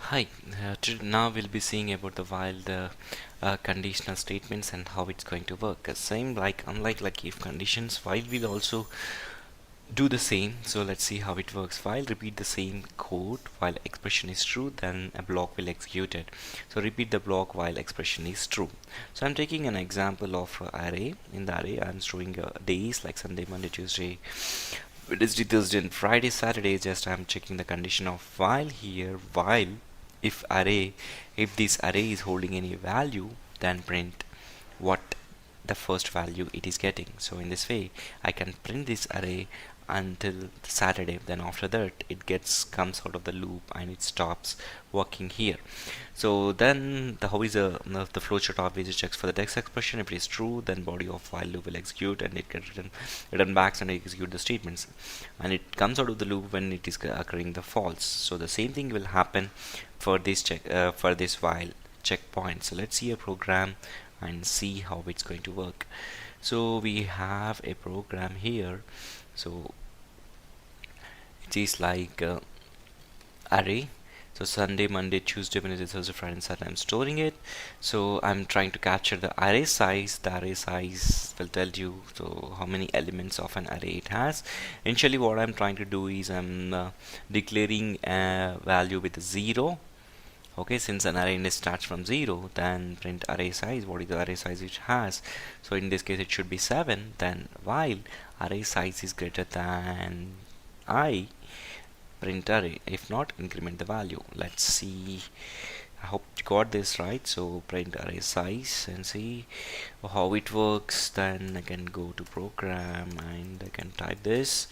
Hi, now we'll be seeing about the while the conditional statements and how it's going to work. Same like unlike if conditions, while we'll also do the same. So let's see how it works. While repeat the same code while expression is true, then a block will execute it. So repeat the block while expression is true. So I'm taking an example of array. In the array, I'm storing days like Sunday, Monday, Tuesday, Wednesday, Thursday, and Friday, Saturday. Just I'm checking the condition of while here. While if this array is holding any value, then print what the first value it is getting. So in this way, I can print this array until Saturday. Then after that, it comes out of the loop and it stops working here. So then how is the flowchart obviously checks for the text expression. If it is true, then body of while loop will execute and it gets return back and execute the statements, and it comes out of the loop when it is occurring the false. So the same thing will happen for this while checkpoint. So let's see a program and see how it's going to work. So we have a program here. So it is like array. So Sunday, Monday, Tuesday, Wednesday, Thursday, Friday, and Saturday, I'm storing it. So I'm trying to capture the array size. The array size will tell you so how many elements of an array it has. Initially, what I'm trying to do is I'm declaring a value with 0. Okay, since an array index starts from 0, then print array size. What is the array size it has? So in this case, it should be 7. Then while array size is greater than I, print array. If not, increment the value. Let's see. I hope you got this right. So print array size and see how it works. Then I can go to program and I can type this.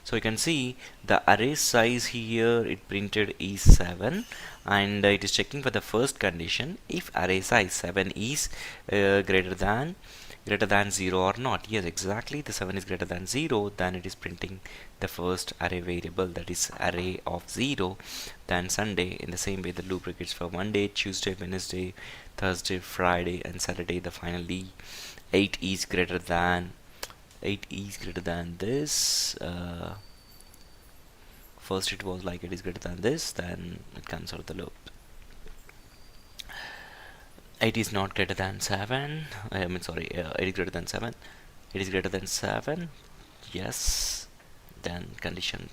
So you can see the array size here it printed is 7, and it is checking for the first condition if array size 7 is greater than 0 or not. Yes, exactly, the 7 is greater than 0, then it is printing the first array variable, that is array of 0. Then Sunday, in the same way the loop repeats for Monday, Tuesday, Wednesday, Thursday, Friday, and Saturday. The finally 8 is greater than this. First it was like it is greater than this, then it comes out of the loop. 8 is not greater than 7. 8 is greater than 7. It is greater than 7. Yes. Then condition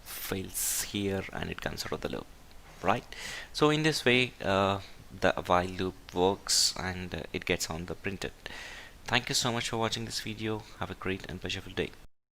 fails here and it comes out of the loop. Right. So in this way, the while loop works and it gets on the printed. Thank you so much for watching this video. Have a great and pleasurable day.